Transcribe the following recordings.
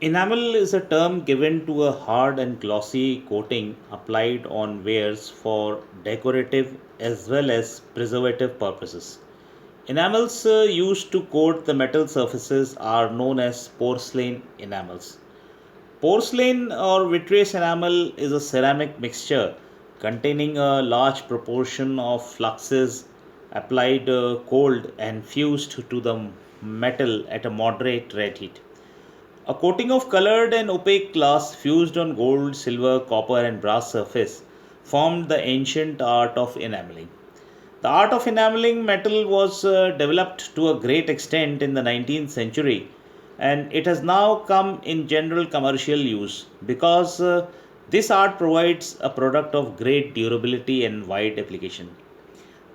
Enamel is a term given to a hard and glossy coating applied on wares for decorative as well as preservative purposes. Enamels used to coat the metal surfaces are known as porcelain enamels. Porcelain or vitreous enamel is a ceramic mixture containing a large proportion of fluxes applied cold and fused to the metal at a moderate red heat. A coating of colored and opaque glass fused on gold, silver, copper, and brass surface formed the ancient art of enameling. The art of enameling metal was developed to a great extent in the 19th century, and it has now come in general commercial use because this art provides a product of great durability and wide application.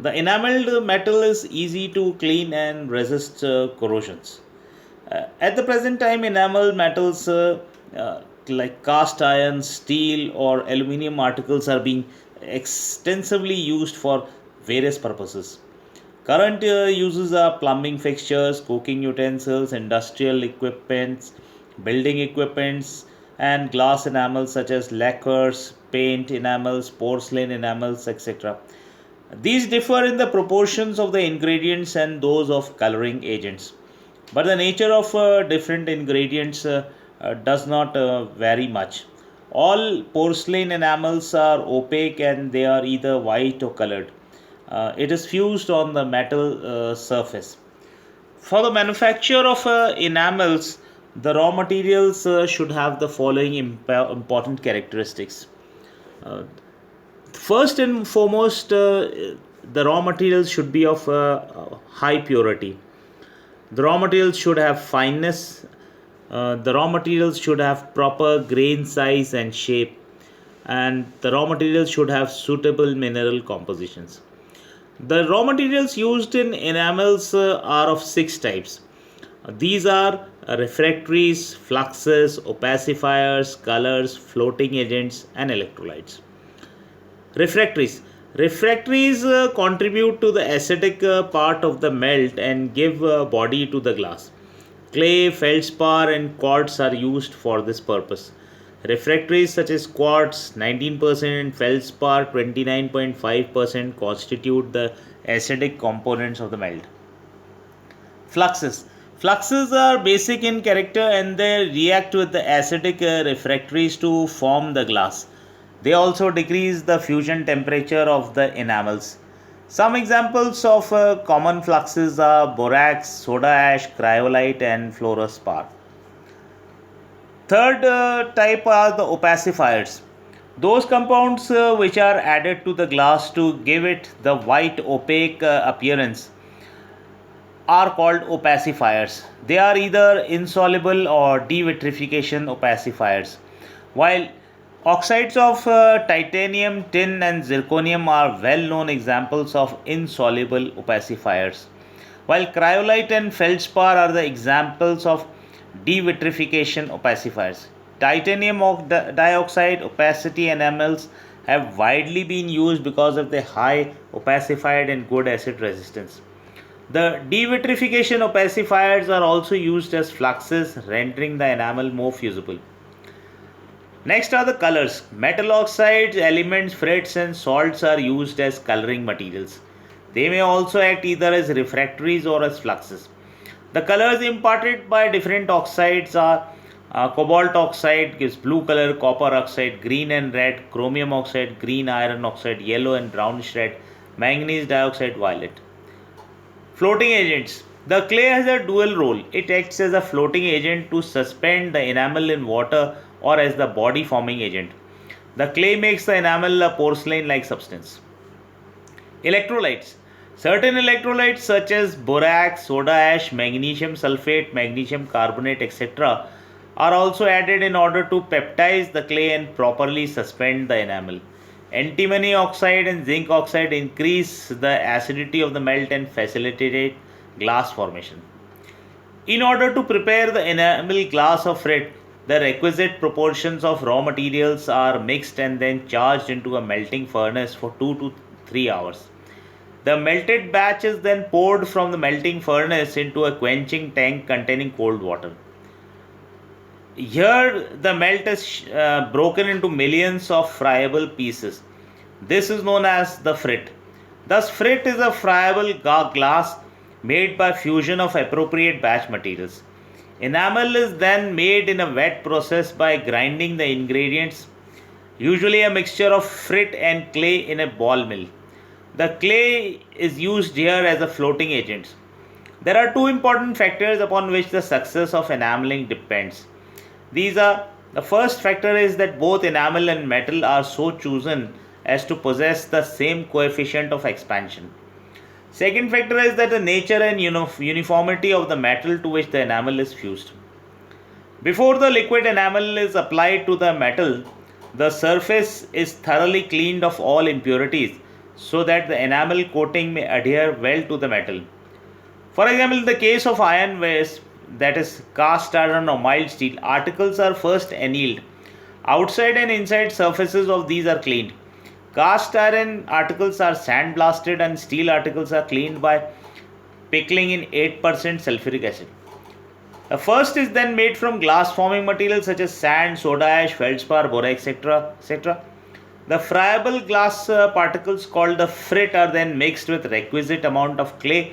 The enameled metal is easy to clean and resist corrosions. At the present time, enamel metals like cast iron, steel, or aluminium articles are being extensively used for various purposes. Current uses are plumbing fixtures, cooking utensils, industrial equipments, building equipments, and glass enamels such as lacquers, paint enamels, porcelain enamels, etc. These differ in the proportions of the ingredients and those of coloring agents, but the nature of different ingredients does not vary much. All porcelain enamels are opaque and they are either white or colored. It is fused on the metal surface. For the manufacture of enamels, the raw materials should have the following important characteristics. Uh, First and foremost, the raw materials should be of high purity. The raw materials should have fineness. The raw materials should have proper grain size and shape, and the raw materials should have suitable mineral compositions. The raw materials used in enamels are of six types. These are refractories, fluxes, opacifiers, colors, floating agents, and electrolytes. Refractories. Refractories contribute to the acidic part of the melt and give body to the glass. Clay, feldspar, and quartz are used for this purpose. Refractories such as quartz 19% and feldspar 29.5% constitute the acidic components of the melt. Fluxes. Fluxes are basic in character and they react with the acidic refractories to form the glass. They also decrease the fusion temperature of the enamels. Some examples of common fluxes are borax, soda ash, cryolite, and fluorspar. Third type are the opacifiers. Those compounds which are added to the glass to give it the white opaque appearance are called opacifiers. They are either insoluble or devitrification opacifiers. While oxides of titanium, tin, and zirconium are well known examples of insoluble opacifiers, while cryolite and feldspar are the examples of devitrification opacifiers. Titanium dioxide opacity enamels have widely been used because of their high opacified and good acid resistance. The devitrification opacifiers are also used as fluxes, rendering the enamel more fusible. Next are the colors. Metal oxides, elements, frets, and salts are used as coloring materials. They may also act either as refractories or as fluxes. The colors imparted by different oxides are cobalt oxide gives blue color, copper oxide green and red, chromium oxide green, iron oxide yellow and brownish red, manganese dioxide violet. Floating agents. The clay has a dual role. It acts as a floating agent to suspend the enamel in water or as the body forming agent. The clay makes the enamel a porcelain like substance. Electrolytes. Certain electrolytes such as borax, soda ash, magnesium sulfate, magnesium carbonate, etc., are also added in order to peptize the clay and properly suspend the enamel. Antimony oxide and zinc oxide increase the acidity of the melt and facilitate glass formation. In order to prepare the enamel glass of fret, the requisite proportions of raw materials are mixed and then charged into a melting furnace for 2 to 3 hours. The melted batch is then poured from the melting furnace into a quenching tank containing cold water. Here, the melt is broken into millions of friable pieces. This is known as the frit. Thus, frit is a friable glass made by fusion of appropriate batch materials. Enamel is then made in a wet process by grinding the ingredients, usually a mixture of frit and clay in a ball mill. The clay is used here as a floating agent. There are two important factors upon which the success of enameling depends. These are: the first factor is that both enamel and metal are so chosen as to possess the same coefficient of expansion. Second factor is that the nature and uniformity of the metal to which the enamel is fused. Before the liquid enamel is applied to the metal, the surface is thoroughly cleaned of all impurities so that the enamel coating may adhere well to the metal. For example, in the case of iron wares, that is cast iron or mild steel, articles are first annealed. Outside and inside surfaces of these are cleaned. Cast iron articles are sandblasted and steel articles are cleaned by pickling in 8% sulfuric acid. The first is then made from glass forming materials such as sand, soda ash, feldspar, borax, etc. The friable glass particles called the frit are then mixed with requisite amount of clay,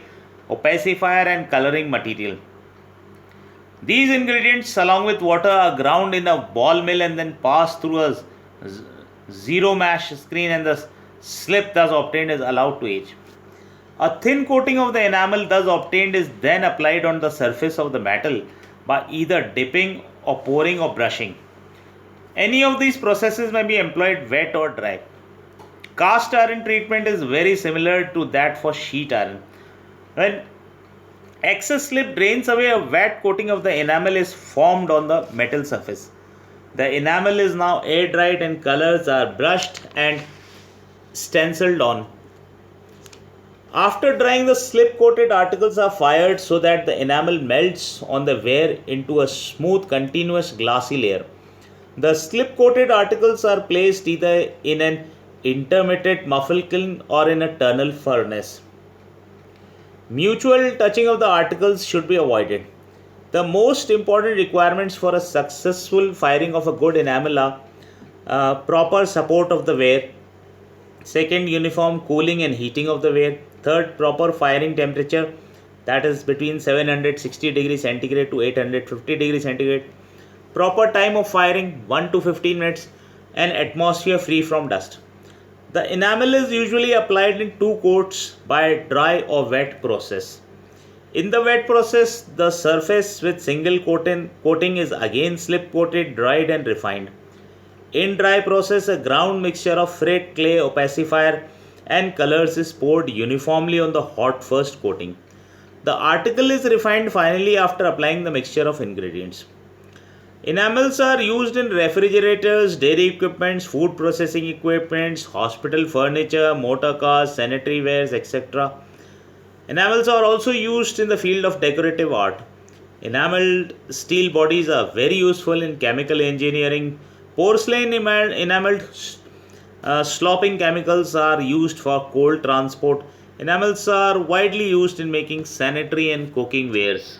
opacifier and coloring material. These ingredients along with water are ground in a ball mill and then passed through a zero mash screen, and the slip thus obtained is allowed to age. A thin coating of the enamel thus obtained is then applied on the surface of the metal by either dipping or pouring or brushing. Any of these processes may be employed wet or dry. Cast iron treatment is very similar to that for sheet iron. When excess slip drains away, a wet coating of the enamel is formed on the metal surface. The enamel is now air dried and colors are brushed and stenciled on. After drying, the slip coated articles are fired so that the enamel melts on the wear into a smooth continuous glassy layer. The slip coated articles are placed either in an intermittent muffle kiln or in a tunnel furnace. Mutual touching of the articles should be avoided. The most important requirements for a successful firing of a good enamel are proper support of the wear, second, uniform cooling and heating of the wear, third, proper firing temperature, that is between 760 degrees centigrade to 850 degrees centigrade, proper time of firing 1 to 15 minutes, and atmosphere free from dust. The enamel is usually applied in two coats by dry or wet process. In the wet process, the surface with single coating is again slip coated, dried and refined. In dry process, a ground mixture of frit, clay, opacifier and colors is poured uniformly on the hot first coating. The article is refined finally after applying the mixture of ingredients. Enamels are used in refrigerators, dairy equipments, food processing equipments, hospital furniture, motor cars, sanitary wares, etc. Enamels are also used in the field of decorative art. Enameled steel bodies are very useful in chemical engineering. Porcelain enameled slopping chemicals are used for cold transport. Enamels are widely used in making sanitary and cooking wares.